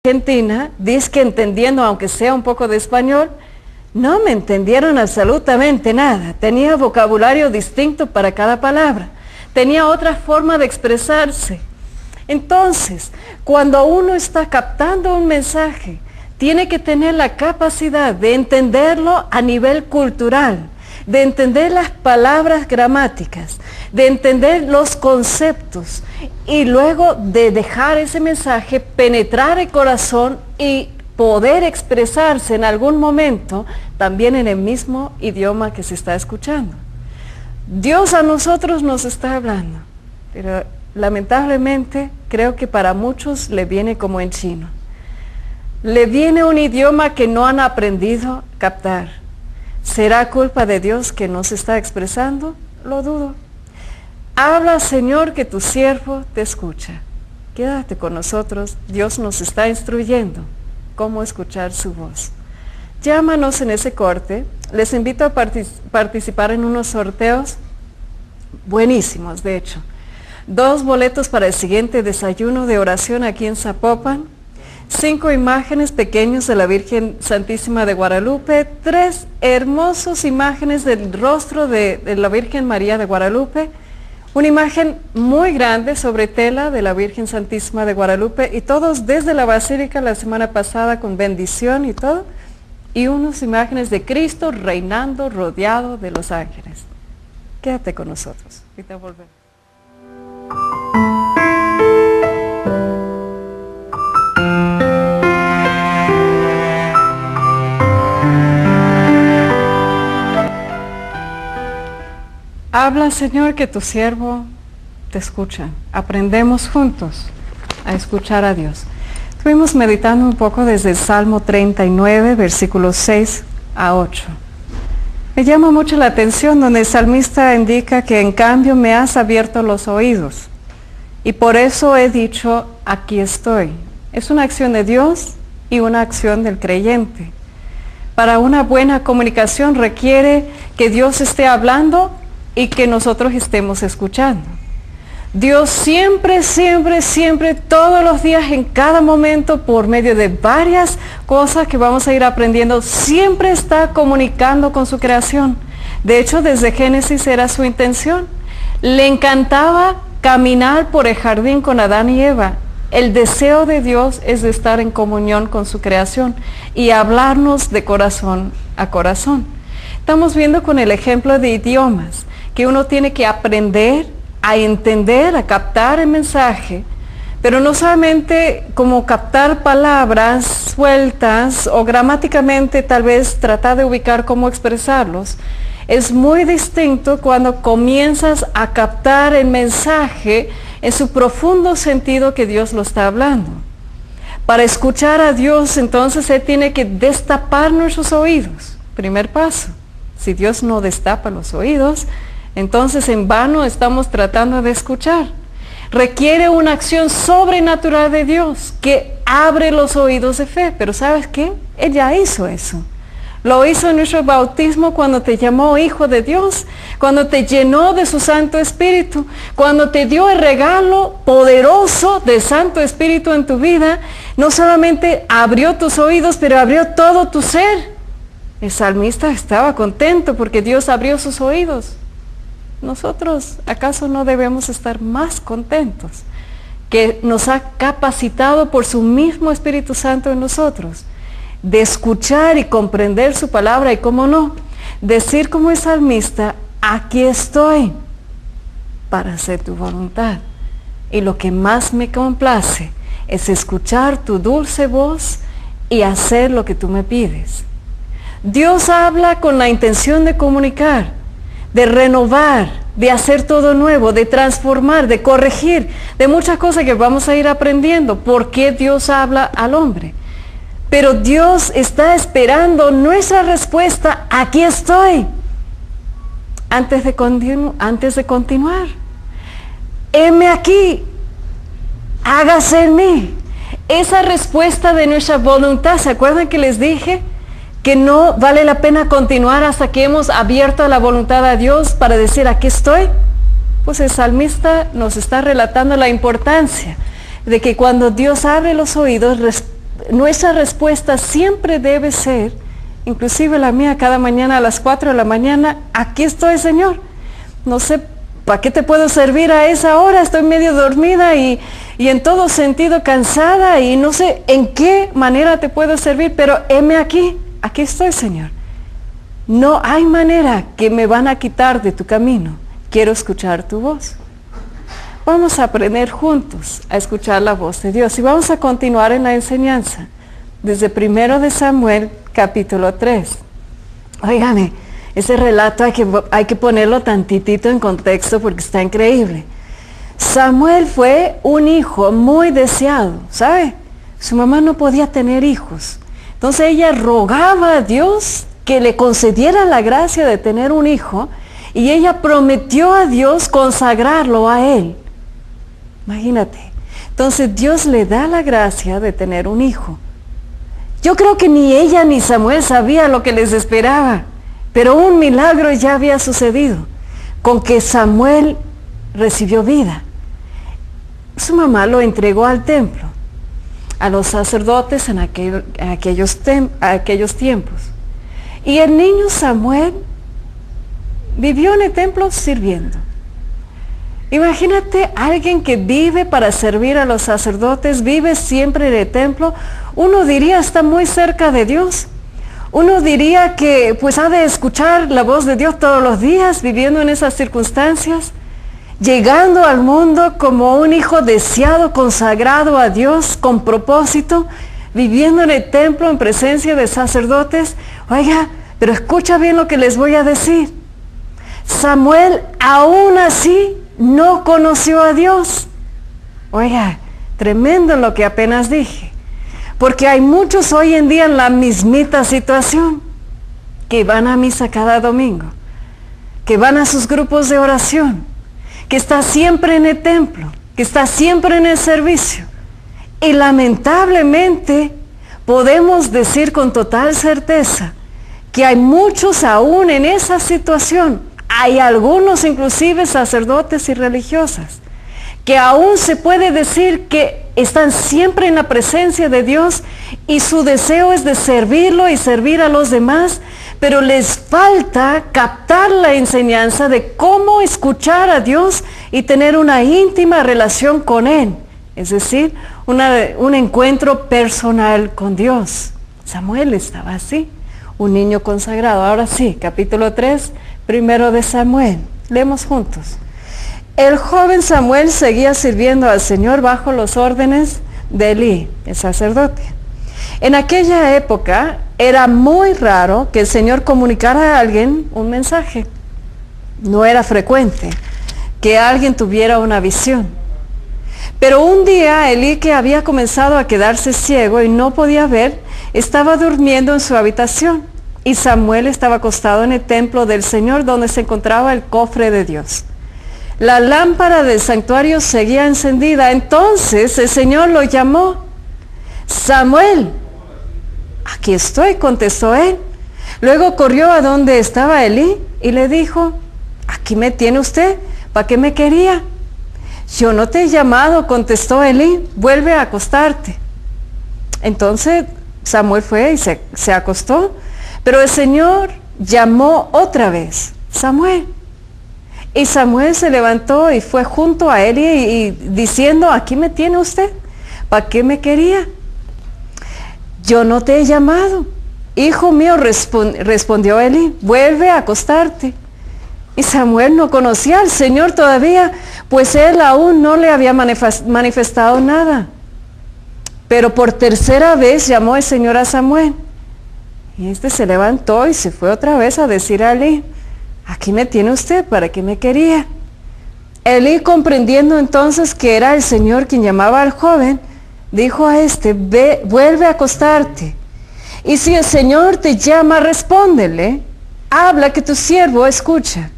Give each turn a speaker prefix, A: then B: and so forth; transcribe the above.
A: Argentina, dice que entendiendo, aunque sea un poco de español, no me entendieron absolutamente nada. Tenía vocabulario distinto para cada palabra. Tenía otra forma de expresarse. Entonces, cuando uno está captando un mensaje, tiene que tener la capacidad de entenderlo a nivel cultural, de entender las palabras gramáticas, de entender los conceptos y luego de dejar ese mensaje penetrar el corazón y poder expresarse en algún momento también en el mismo idioma que se está escuchando. Dios a nosotros nos está hablando, pero lamentablemente creo que para muchos le viene como en chino. Le viene un idioma que no han aprendido a captar. ¿Será culpa de Dios que no se está expresando? Lo dudo. Habla, Señor, que tu siervo te escucha. Quédate con nosotros, Dios nos está instruyendo cómo escuchar su voz. Llámanos en ese corte. Les invito a participar en unos sorteos buenísimos, de hecho. 2 boletos para el siguiente desayuno de oración aquí en Zapopan. 5 imágenes pequeñas de la Virgen Santísima de Guadalupe. 3 hermosas imágenes del rostro de la Virgen María de Guadalupe. Una imagen muy grande sobre tela de la Virgen Santísima de Guadalupe. Y todos desde la Basílica la semana pasada con bendición y todo. Y unas imágenes de Cristo reinando rodeado de los ángeles. Quédate con nosotros. Ahorita volvemos. Habla, Señor, que tu siervo te escucha. Aprendemos juntos a escuchar a Dios. Estuvimos meditando un poco desde el Salmo 39, versículos 6 a 8. Me llama mucho la atención donde el salmista indica que en cambio me has abierto los oídos. Y por eso he dicho, aquí estoy. Es una acción de Dios y una acción del creyente. Para una buena comunicación requiere que Dios esté hablando y que nosotros estemos escuchando. Dios siempre, siempre, siempre, todos los días, en cada momento, por medio de varias cosas que vamos a ir aprendiendo, siempre está comunicando con su creación. De hecho, desde Génesis era su intención. Le encantaba caminar por el jardín con Adán y Eva. El deseo de Dios es de estar en comunión con su creación y hablarnos de corazón a corazón. Estamos viendo con el ejemplo de idiomas, que uno tiene que aprender a entender, a captar el mensaje, pero no solamente como captar palabras sueltas o gramáticamente tal vez tratar de ubicar cómo expresarlos. Es muy distinto cuando comienzas a captar el mensaje en su profundo sentido que Dios lo está hablando. Para escuchar a Dios, entonces, Él tiene que destapar nuestros oídos. Primer paso. Si Dios no destapa los oídos, entonces en vano estamos tratando de escuchar. Requiere una acción sobrenatural de Dios que abre los oídos de fe. Pero ¿sabes qué? Él ya hizo eso. Lo hizo en nuestro bautismo cuando te llamó hijo de Dios, cuando te llenó de su Santo Espíritu, cuando te dio el regalo poderoso del Santo Espíritu en tu vida. No solamente abrió tus oídos, pero abrió todo tu ser. El salmista estaba contento porque Dios abrió sus oídos. Nosotros, ¿acaso no debemos estar más contentos? Que nos ha capacitado por su mismo Espíritu Santo en nosotros, de escuchar y comprender su palabra y, cómo no, decir como el salmista, aquí estoy para hacer tu voluntad. Y lo que más me complace es escuchar tu dulce voz y hacer lo que tú me pides. Dios habla con la intención de comunicar, de renovar, de hacer todo nuevo, de transformar, de corregir, de muchas cosas que vamos a ir aprendiendo. ¿Por qué Dios habla al hombre? Pero Dios está esperando nuestra respuesta, aquí estoy, antes de continuar. Heme aquí, hágase en mí. Esa respuesta de nuestra voluntad, ¿se acuerdan que les dije? Que no vale la pena continuar hasta que hemos abierto la voluntad a Dios para decir, aquí estoy. Pues el salmista nos está relatando la importancia de que cuando Dios abre los oídos, nuestra respuesta siempre debe ser, inclusive la mía cada mañana a las 4 de la mañana, aquí estoy, Señor. No sé para qué te puedo servir a esa hora, estoy medio dormida y en todo sentido cansada y no sé en qué manera te puedo servir, pero heme aquí estoy, Señor. No hay manera que me van a quitar de tu camino. Quiero escuchar tu voz. Vamos a aprender juntos a escuchar la voz de Dios y vamos a continuar en la enseñanza desde 1 de Samuel capítulo 3. Óigame, ese relato hay que ponerlo tantitito en contexto porque está increíble. Samuel fue un hijo muy deseado, ¿sabe? Su mamá no podía tener hijos. Entonces ella rogaba a Dios que le concediera la gracia de tener un hijo y ella prometió a Dios consagrarlo a él. Imagínate. Entonces Dios le da la gracia de tener un hijo. Yo creo que ni ella ni Samuel sabía lo que les esperaba, pero un milagro ya había sucedido, con que Samuel recibió vida. Su mamá lo entregó al templo, a los sacerdotes en aquellos tiempos. Y el niño Samuel vivió en el templo sirviendo. Imagínate alguien que vive para servir a los sacerdotes, vive siempre en el templo. Uno diría está muy cerca de Dios. Uno diría que pues ha de escuchar la voz de Dios todos los días, viviendo en esas circunstancias, llegando al mundo como un hijo deseado, consagrado a Dios, con propósito, viviendo en el templo en presencia de sacerdotes. Oiga, pero escucha bien lo que les voy a decir. Samuel aún así no conoció a Dios. Oiga, tremendo lo que apenas dije. Porque hay muchos hoy en día en la mismita situación, que van a misa cada domingo, que van a sus grupos de oración, que está siempre en el templo, que está siempre en el servicio. Y lamentablemente podemos decir con total certeza que hay muchos aún en esa situación. Hay algunos inclusive sacerdotes y religiosas que aún se puede decir que están siempre en la presencia de Dios y su deseo es de servirlo y servir a los demás, pero les falta captar la enseñanza de cómo escuchar a Dios y tener una íntima relación con Él, es decir, un encuentro personal con Dios. Samuel estaba así, un niño consagrado. Ahora sí, capítulo 3, 1 de Samuel, leemos juntos. El joven Samuel seguía sirviendo al Señor bajo los órdenes de Elí, el sacerdote. En aquella época era muy raro que el Señor comunicara a alguien un mensaje. No era frecuente que alguien tuviera una visión. Pero un día Elí, que había comenzado a quedarse ciego y no podía ver, estaba durmiendo en su habitación. Y Samuel estaba acostado en el templo del Señor donde se encontraba el cofre de Dios. La lámpara del santuario seguía encendida. Entonces el Señor lo llamó. Samuel. Aquí estoy, contestó él. Luego corrió a donde estaba Elí y le dijo, aquí me tiene usted, ¿para qué me quería? Yo no te he llamado, contestó Elí, vuelve a acostarte. Entonces Samuel fue y se acostó, pero el Señor llamó otra vez, Samuel. Y Samuel se levantó y fue junto a Elí y diciendo, aquí me tiene usted, ¿para qué me quería? Yo no te he llamado. Hijo mío, respondió Elí, vuelve a acostarte. Y Samuel no conocía al Señor todavía, pues él aún no le había manifestado nada. Pero por tercera vez llamó el Señor a Samuel. Y este se levantó y se fue otra vez a decir a Elí, aquí me tiene usted, ¿para qué me quería? Elí, comprendiendo entonces que era el Señor quien llamaba al joven, dijo a este, ve, vuelve a acostarte. Y si el Señor te llama, respóndele, habla que tu siervo escucha.